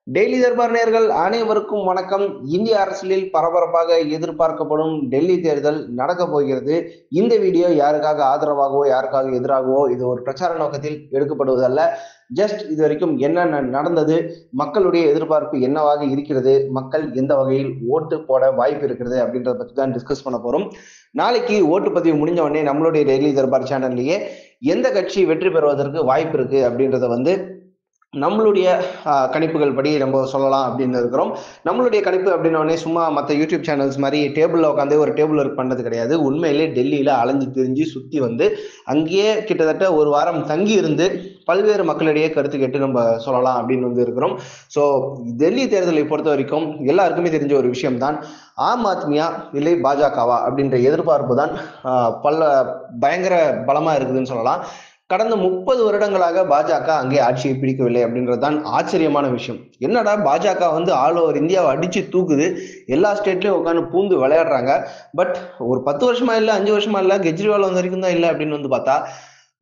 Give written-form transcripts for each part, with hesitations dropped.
டெல்லி தர்பார் நேயர்கள் அனைவருக்கும் வணக்கம். இந்திய அரசியலில் பரபரப்பாக எதிர்பார்க்கப்படும் டெல்லி தேர்தல் நடக்க போகிறது. இந்த வீடியோ யாருக்காக ஆதரவாகவோ யாருக்காக எதிராகவோ இது ஒரு பிரச்சார நோக்கத்தில் எடுக்கப்படுவதல்ல. ஜஸ்ட் இது வரைக்கும் என்ன நடந்தது, மக்களுடைய எதிர்பார்ப்பு என்னவாக இருக்கிறது, மக்கள் எந்த வகையில் ஓட்டு போட வாய்ப்பு இருக்கிறது அப்படின்றத பத்தி தான் டிஸ்கஸ் பண்ண போறோம். நாளைக்கு ஓட்டுப்பதிவு முடிஞ்ச உடனே நம்மளுடைய டெல்லி தர்பார் சேனல்லையே எந்த கட்சி வெற்றி பெறுவதற்கு வாய்ப்பு இருக்கு அப்படின்றத நம்மளுடைய கணிப்புகள் படி நம்ம சொல்லலாம் அப்படின்னு இருக்கிறோம். நம்மளுடைய கணிப்பு அப்படின்னோடனே சும்மா மற்ற யூடியூப் சேனல்ஸ் மாதிரி டேபிளில் உட்காந்து ஒரு டேபிள் ஒர்க் பண்ணது கிடையாது. உண்மையிலே டெல்லியில் அலைஞ்சு திரிஞ்சு சுற்றி வந்து அங்கேயே கிட்டத்தட்ட ஒரு வாரம் தங்கி இருந்து பல்வேறு மக்களிடையே கருத்து கேட்டு நம்ம சொல்லலாம் அப்படின்னு இருக்கிறோம். ஸோ டெல்லி தேர்தலை பொறுத்த வரைக்கும் எல்லாருக்குமே தெரிஞ்ச ஒரு விஷயம்தான், ஆம் ஆத்மியா இல்லை பாஜகவா அப்படின்ற எதிர்பார்ப்பு தான் பயங்கர பலமா இருக்குதுன்னு சொல்லலாம். கடந்த 30 வருடங்களாக பாஜக அங்கே ஆட்சியை பிடிக்கவில்லை அப்படின்றதுதான் ஆச்சரியமான விஷயம். என்னடா பாஜக ஆல் ஓவர் இந்தியாவை அடிச்சு தூக்குது, எல்லா ஸ்டேட்லயும் உட்காந்து பூந்து விளையாடுறாங்க. பட் ஒரு 10 வருஷமா இல்ல, 5 வருஷமா இல்ல, கெஜ்ரிவால் வரைக்கும் தான் இல்லை அப்படின்னு பார்த்தா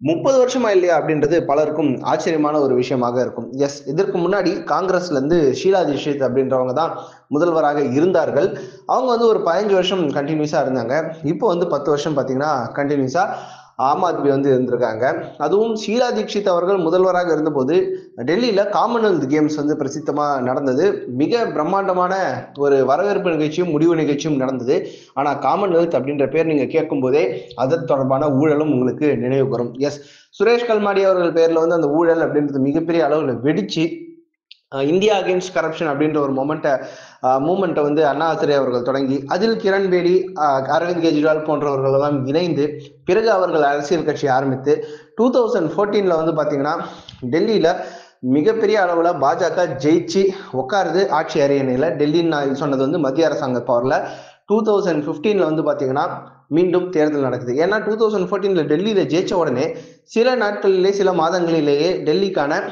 30 வருஷமா இல்லையா அப்படின்றது பலருக்கும் ஆச்சரியமான ஒரு விஷயமாக இருக்கும். எஸ், இதற்கு முன்னாடி காங்கிரஸ்ல இருந்து ஷீலா தீட்சித் அப்படின்றவங்க தான் முதல்வராக இருந்தார்கள். அவங்க ஒரு 15 வருஷம் கண்டினியூஸா இருந்தாங்க. இப்போ 10 வருஷம் பாத்தீங்கன்னா கண்டினியூஸா ஆம் ஆத்மி இருந்திருக்காங்க. அதுவும் ஷீலா தீட்சித் அவர்கள் முதல்வராக இருந்தபோது டெல்லியில காமன்வெல்த் கேம்ஸ் பிரசித்தமா நடந்தது. மிக பிரம்மாண்டமான ஒரு வரவேற்பு நிகழ்ச்சியும் முடிவு நிகழ்ச்சியும் நடந்தது. ஆனா காமன்வெல்த் அப்படின்ற பேர் நீங்க கேட்கும் போதே அது தொடர்பான ஊழலும் உங்களுக்கு நினைவுக்கு வரும். எஸ், சுரேஷ் கல்மாடி அவர்கள் பேர்ல அந்த ஊழல் அப்படின்றது மிகப்பெரிய அளவுல வெடிச்சு இந்தியா அகேன்ஸ்ட் கரப்ஷன் அப்படின்ற ஒரு மூமெண்ட்டை அண்ணா ஹசாரே அவர்கள் தொடங்கி அதில் கிரண் பேடி, அரவிந்த் கெஜ்ரிவால் போன்றவர்கள் எல்லாம் இணைந்து பிறகு அவர்கள் அரசியல் கட்சி ஆரம்பித்து 2014 பாத்தீங்கன்னா டெல்லியில மிகப்பெரிய அளவுல பாஜக ஜெயிச்சு உட்காருது ஆட்சி அரியணையில. டெல்லின்னு நான் சொன்னது மத்திய அரசாங்க பவர்ல. 2015 பாத்தீங்கன்னா மீண்டும் தேர்தல் நடக்குது. ஏன்னா 2014 டெல்லியில ஜெயிச்ச உடனே சில நாட்களிலே சில மாதங்களிலேயே டெல்லிக்கான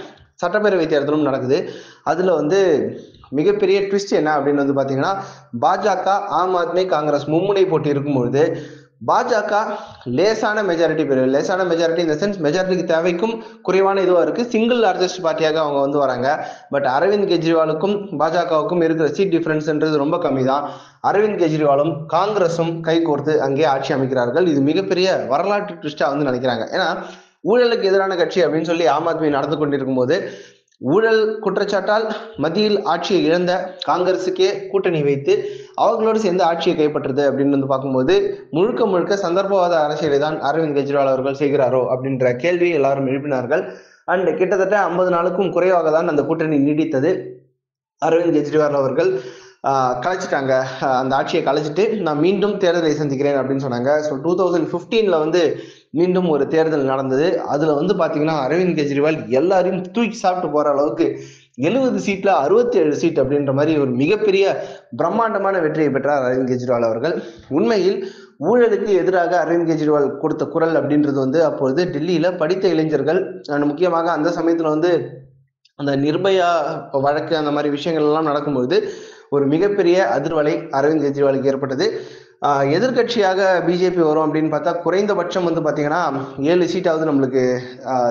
சட்டப்பேரவை தேர்தலும் நடக்குது. அதுல மிகப்பெரிய ட்விஸ்ட் என்ன அப்படின்னு பாத்தீங்கன்னா, பாஜக, ஆம் ஆத்மி, காங்கிரஸ் மும்முனை போட்டி இருக்கும்பொழுது பாஜக லேசான மெஜாரிட்டி இந்த சென்ஸ் மெஜாரிட்டிக்கு தேவைக்கும் குறைவான இதுவா இருக்கு. சிங்கிள் லார்ஜஸ்ட் பார்ட்டியாக அவங்க வராங்க. பட் அரவிந்த் கெஜ்ரிவாலுக்கும் பாஜகவுக்கும் இருக்கிற சீட் டிஃபரன்ஸ்ன்றது ரொம்ப கம்மி தான். அரவிந்த் கெஜ்ரிவாலும் காங்கிரஸும் கைகோர்த்து அங்கே ஆட்சி அமைக்கிறார்கள். இது மிகப்பெரிய வரலாற்று ட்விஸ்டா நினைக்கிறாங்க. ஏன்னா ஊழலுக்கு எதிரான கட்சி அப்படின்னு சொல்லி ஆம் ஆத்மி நடந்து கொண்டிருக்கும் போது ஊழல் குற்றச்சாட்டால் மத்தியில் ஆட்சியை இழந்த காங்கிரசுக்கே கூட்டணி வைத்து அவர்களோடு சேர்ந்து ஆட்சியை கைப்பற்றுது அப்படின்னு பார்க்கும்போது முழுக்க முழுக்க சந்தர்ப்பவாத அரசியலை தான் அரவிந்த் கெஜ்ரிவால் அவர்கள் செய்கிறாரோ அப்படின்ற கேள்வி எல்லாரும் எழுப்பினார்கள். அண்ட் கிட்டத்தட்ட 50 நாளுக்கும் குறைவாக தான் அந்த கூட்டணி நீடித்தது. அரவிந்த் கெஜ்ரிவால் அவர்கள் கலைச்சிட்டாங்க, அந்த ஆட்சியை கலைச்சிட்டு நான் மீண்டும் தேர்தலை சந்திக்கிறேன் அப்படின்னு சொன்னாங்க. ஸோ 2015 மீண்டும் ஒரு தேர்தல் நடந்தது. அதுல பாத்தீங்கன்னா அரவிந்த் கெஜ்ரிவால் எல்லாரையும் தூக்கி சாப்பிட்டு போற அளவுக்கு 70 சீட்ல 67 சீட் அப்படின்ற மாதிரி ஒரு மிகப்பெரிய பிரம்மாண்டமான வெற்றியை பெற்றார் அரவிந்த் கெஜ்ரிவால் அவர்கள். உண்மையில் ஊழலுக்கு எதிராக அரவிந்த் கெஜ்ரிவால் கொடுத்த குரல் அப்படின்றது அப்பொழுது டெல்லியில படித்த இளைஞர்கள், முக்கியமாக அந்த சமயத்துல அந்த நிர்பயா வழக்கு அந்த மாதிரி விஷயங்கள் எல்லாம் நடக்கும்பொழுது ஒரு மிகப்பெரிய அதிர்வலை அரவிந்த் கெஜ்ரிவாலுக்கு ஏற்பட்டது. எதிர்கட்சியாக பிஜேபி வரும் அப்படின்னு பார்த்தா குறைந்தபட்சம் பாத்தீங்கன்னா 7 சீட்டாவது நம்மளுக்கு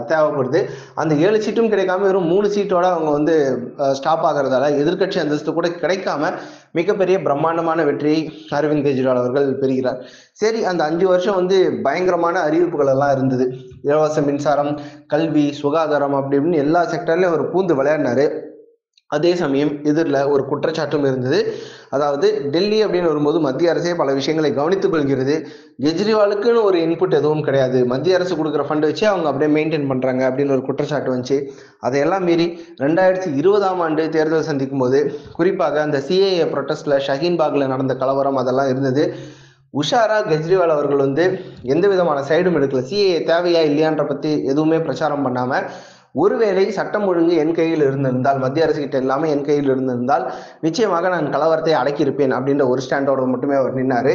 தேவைப்படுது. அந்த 7 சீட்டும் கிடைக்காம வெறும் 3 சீட்டோட அவங்க ஸ்டாப் ஆகிறதால எதிர்கட்சி அந்தஸ்து கூட கிடைக்காம மிகப்பெரிய பிரம்மாண்டமான வெற்றியை அரவிந்த் கெஜ்ரிவால் அவர்கள் பெறுகிறார். சரி, அந்த 5 வருஷம் பயங்கரமான அறிவிப்புகள் எல்லாம் இருந்தது. இலவச மின்சாரம், கல்வி, சுகாதாரம் அப்படி இப்படின்னு எல்லா செக்டர்லயும் அவர் பூந்து விளையாடினாரு. அதே சமயம் எதிரில் ஒரு குற்றச்சாட்டும் இருந்தது. அதாவது டெல்லி அப்படின்னு வரும்போது மத்திய அரசே பல விஷயங்களை கவனித்துக் கொள்கிறது, கெஜ்ரிவாலுக்குன்னு ஒரு இன்புட் எதுவும் கிடையாது, மத்திய அரசு கொடுக்குற ஃபண்ட் வச்சு அவங்க அப்படியே மெயின்டைன் பண்றாங்க அப்படின்னு ஒரு குற்றச்சாட்டு வந்துச்சு. அதையெல்லாம் மீறி 2020 தேர்தல் சந்திக்கும் போது குறிப்பாக அந்த சிஏஏ ப்ரொட்டஸ்ட்ல ஷஹீன்பாக்ல நடந்த கலவரம் அதெல்லாம் இருந்தது. உஷாரா கெஜ்ரிவால் அவர்கள் எந்த விதமான சைடும் எடுக்கல. சிஏஏ தேவையா இல்லையான்ற பத்தி எதுவுமே பிரச்சாரம் பண்ணாம ஒருவேளை சட்டம் ஒழுங்கு என் கையில் இருந்திருந்தால், மத்திய அரசு கிட்ட இல்லாம என் கையில் இருந்திருந்தால் நிச்சயமாக நான் கலவரத்தை அடக்கியிருப்பேன் அப்படின்ற ஒரு ஸ்டாண்டோட மட்டுமே அவர் நின்னாரு.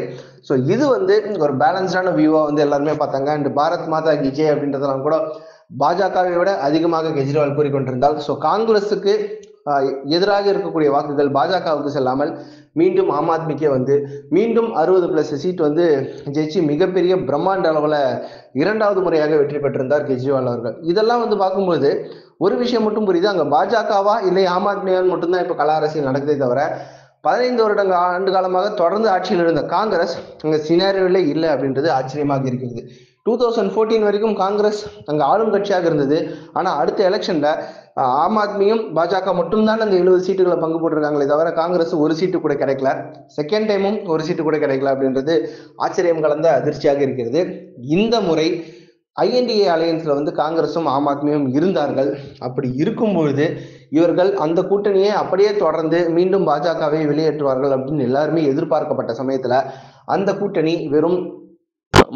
ஸோ இது ஒரு பேலன்ஸ்டான வியூவா எல்லாருமே பார்த்தாங்க. அண்ட் பாரத் மாதா கி ஜெய் அப்படின்றதெல்லாம் கூட பாஜகவை விட அதிகமாக கெஜ்ரிவால் கூறிக்கொண்டிருந்தால், ஸோ காங்கிரஸுக்கு எதிராக இருக்கக்கூடிய வாக்குகள் பாஜகவுக்கு செல்லாமல் மீண்டும் ஆம் ஆத்மிக்கே மீண்டும் 60+ சீட் ஜெயிச்சு மிகப்பெரிய பிரம்மாண்ட அளவுல 2வது முறையாக வெற்றி பெற்றிருந்தார் கெஜ்ரிவால் அவர்கள். இதெல்லாம் பார்க்கும்போது ஒரு விஷயம் மட்டும் புரியுது, அங்க பாஜகவா இல்லை ஆம் ஆத்மியான்னு மட்டும்தான் இப்ப கள அரசியல் நடக்குதே தவிர 15 ஆண்டு காலமாக தொடர்ந்து ஆட்சியில் இருந்த காங்கிரஸ் அங்க சினாரியோல இல்லை அப்படின்றது ஆச்சரியமாக இருக்கிறது. 2014 வரைக்கும் காங்கிரஸ் அங்க ஆளும் கட்சியாக இருந்தது. ஆனா அடுத்த எலெக்ஷன்ல ஆம் ஆத்மியும் பாஜக மட்டும்தான் அந்த 70 சீட்டுகளை பங்கு போட்டிருக்காங்களே தவிர காங்கிரஸ் ஒரு சீட்டு கூட கிடைக்கல. செகண்ட் டைமும் ஒரு சீட்டு கூட கிடைக்கல அப்படின்றது ஆச்சரியம் கலந்த அதிர்ச்சியாக இருக்கிறது. இந்த முறை ஐஎன்டிஏ அலையன்ஸ்ல காங்கிரஸும் ஆம் ஆத்மியும் இருந்தார்கள். அப்படி இருக்கும் பொழுது இவர்கள் அந்த கூட்டணியை அப்படியே தொடர்ந்து மீண்டும் பாஜகவை வெளியேற்றுவார்கள் அப்படின்னு எல்லாருமே எதிர்பார்க்கப்பட்ட சமயத்துல அந்த கூட்டணி வெறும்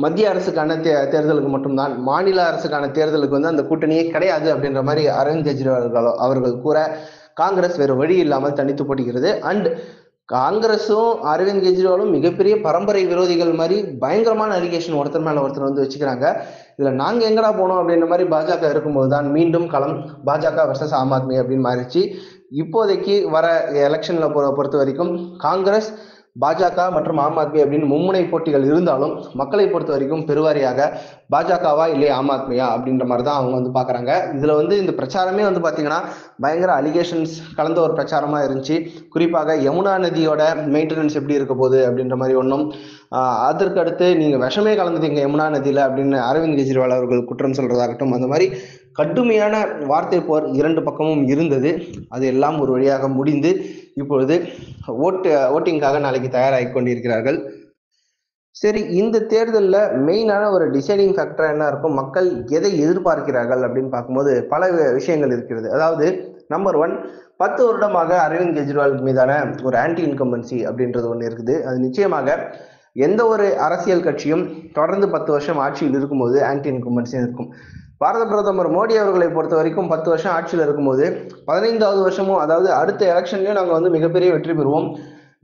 மத்திய அரசுக்கான தேர்தலுக்கு மட்டும்தான், மாநில அரசுக்கான தேர்தலுக்கு அந்த கூட்டணியே கிடையாது அப்படின்ற மாதிரி அரவிந்த் கெஜ்ரிவால் அவர்கள் கூற காங்கிரஸ் வேறு வழி இல்லாமல் தனித்து போட்டுகிறது. அண்ட் காங்கிரஸும் அரவிந்த் கெஜ்ரிவாலும் மிகப்பெரிய பரம்பரை விரோதிகள் மாதிரி பயங்கரமான அலிகேஷன் ஒருத்தர் மேல ஒருத்தர் வச்சுக்கிறாங்க. இதுல நாங்க எங்கடா போனோம் அப்படின்ற மாதிரி பாஜக இருக்கும்போது தான் மீண்டும் களம் பாஜக வர்சஸ் ஆம் ஆத்மி அப்படின்னு மாறிச்சு. இப்போதைக்கு வர எலெக்ஷன்ல பொறுத்த வரைக்கும் காங்கிரஸ், பாஜக மற்றும் ஆம் ஆத்மி அப்படின்னு மும்முனை போட்டிகள் இருந்தாலும் மக்களை பொறுத்த வரைக்கும் பெருவாரியாக பாஜகவா இல்லை ஆம் ஆத்மியா அப்படின்ற மாதிரி தான் அவங்க பாக்குறாங்க. இதுல இந்த பிரச்சாரமே பாத்தீங்கன்னா பயங்கர அலிகேஷன்ஸ் கலந்த ஒரு பிரச்சாரமா இருந்துச்சு. குறிப்பாக யமுனா நதியோட மெயின்டெனன்ஸ் எப்படி இருக்க போகுது அப்படின்ற மாதிரி ஒன்றும், அதற்கு அடுத்து நீங்க விஷமே கலந்துட்டீங்க யமுனா நதியில அப்படின்னு அரவிந்த் கெஜ்ரிவால் அவர்கள் குற்றம் சொல்றதாகட்டும், அந்த மாதிரி கடுமையான வார்த்தை போர் இரண்டு பக்கமும் இருந்தது. அது எல்லாம் ஒரு வழியாக முடிந்து இப்பொழுது ஓட்டிங்காக நாளைக்கு தயாராகி கொண்டிருக்கிறார்கள். சரி, இந்த தேர்தலில் மெயினான ஒரு டிசைடிங் ஃபேக்டரா என்ன இருக்கும், மக்கள் எதை எதிர்பார்க்கிறார்கள் அப்படின்னு பார்க்கும்போது பல விஷயங்கள் இருக்கிறது. அதாவது நம்பர் 1, 10 வருடமாக அரவிந்த் கெஜ்ரிவால் மீதான ஒரு ஆன்டி இன்கம்பன்சி அப்படின்றது ஒன்று இருக்குது. அது நிச்சயமாக எந்த ஒரு அரசியல் கட்சியும் தொடர்ந்து 10 வருஷம் ஆட்சியில் இருக்கும்போது ஆன்டி இன்கம்பன்சி இருக்கும். பாரத பிரதமர் மோடி அவர்களை பொறுத்த வரைக்கும் 10 வருஷம் ஆட்சியில் இருக்கும்போது 15வது வருஷமும், அதாவது அடுத்த எலெக்ஷன்லயும் நாங்கள் மிகப்பெரிய வெற்றி பெறுவோம்,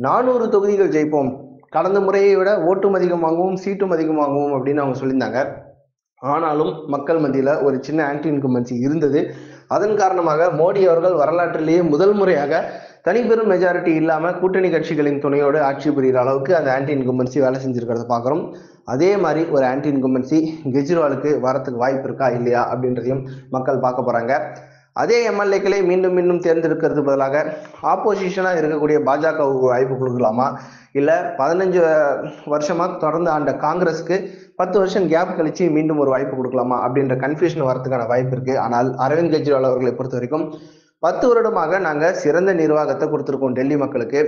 400 தொகுதிகள் ஜெயிப்போம், கடந்த முறையை விட ஓட்டும் அதிகமாகவும் சீட்டும் அதிகமாகவும் அப்படின்னு அவங்க சொல்லியிருந்தாங்க. ஆனாலும் மக்கள் மத்தியில் ஒரு சின்ன ஆன்டி இன்கம்பன்சி இருந்தது. அதன் காரணமாக மோடி அவர்கள் வரலாற்றிலேயே முதல் முறையாக தனிப்பெரும் மெஜாரிட்டி இல்லாமல் கூட்டணி கட்சிகளின் துணையோடு ஆட்சி புரிகிற அளவுக்கு அந்த ஆன்டி இன்கம்பன்சி வேலை செஞ்சிருக்கிறத பார்க்குறோம். அதே மாதிரி ஒரு ஆன்டி இன்கம்பன்சி கெஜ்ரிவாலுக்கு வரத்துக்கு வாய்ப்பு இருக்கா இல்லையா அப்படின்றதையும் மக்கள் பார்க்க போறாங்க. அதே எம்எல்ஏக்களை மீண்டும் மீண்டும் தேர்ந்தெடுக்கிறது பதிலாக ஆப்போசிஷனாக இருக்கக்கூடிய பாஜகவுக்கு வாய்ப்பு கொடுக்கலாமா, இல்லை 15 வருஷமா தொடர்ந்து ஆண்ட காங்கிரஸுக்கு 10 வருஷம் கேப் கழிச்சு மீண்டும் ஒரு வாய்ப்பு கொடுக்கலாமா அப்படின்ற கன்ஃபியூஷன் வரதுக்கான வாய்ப்பு இருக்கு. ஆனால் அரவிந்த் கெஜ்ரிவால் அவர்களை பொறுத்த வரைக்கும் 10 வருடமாக நாங்கள் சிறந்த நிர்வாகத்தை கொடுத்துருக்கோம் டெல்லி மக்களுக்கு.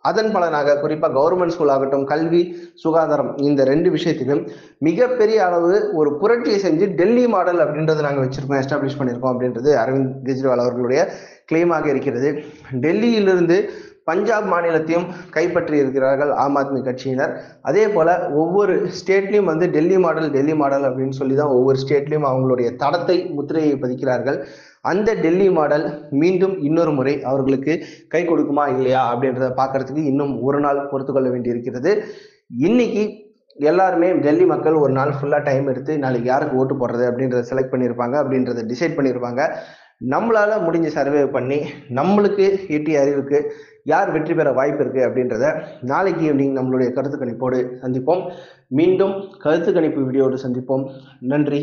அதன் பலனாக குறிப்பாக கவர்மெண்ட் ஸ்கூல் ஆகட்டும், கல்வி, சுகாதாரம், இந்த 2 விஷயத்திலும் மிகப்பெரிய அளவு ஒரு புரட்சியை செஞ்சு டெல்லி மாடல் அப்படின்றது நாங்கள் வச்சிருக்கோம், எஸ்டாப்ளிஷ் பண்ணியிருக்கோம் அப்படின்றது அரவிந்த் கெஜ்ரிவால் அவர்களுடைய கிளைமாக இருக்கிறது. டெல்லியிலிருந்து பஞ்சாப் மாநிலத்தையும் கைப்பற்றி இருக்கிறார்கள் ஆம் ஆத்மி கட்சியினர். அதே போல ஒவ்வொரு ஸ்டேட்லையும் டெல்லி மாடல் அப்படின்னு சொல்லி தான் ஒவ்வொரு ஸ்டேட்லையும் அவங்களுடைய தடத்தை, முத்திரையை பதிக்கிறார்கள். அந்த டெல்லி மாடல் மீண்டும் இன்னொரு முறை அவர்களுக்கு கை கொடுக்குமா இல்லையா அப்படின்றத பார்க்கறதுக்கு இன்னும் ஒரு நாள் பொறுத்து கொள்ள வேண்டி இருக்கிறது. இன்னைக்கு எல்லாருமே டெல்லி மக்கள் ஒரு நாள் ஃபுல்லா டைம் எடுத்து நாளைக்கு யாருக்கு ஓட்டு போடுறது அப்படின்றத செலக்ட் பண்ணியிருப்பாங்க, அப்படின்றத டிசைட் பண்ணியிருப்பாங்க. நம்மளால முடிஞ்ச சர்வே பண்ணி நம்மளுக்கு எட்டிய அறிவுக்கு யார் வெற்றி பெற வாய்ப்பு இருக்கு அப்படின்றத நாளைக்கு ஈவினிங் நம்மளுடைய கருத்து கணிப்போடு சந்திப்போம். மீண்டும் கருத்து கணிப்பு வீடியோடு சந்திப்போம். நன்றி.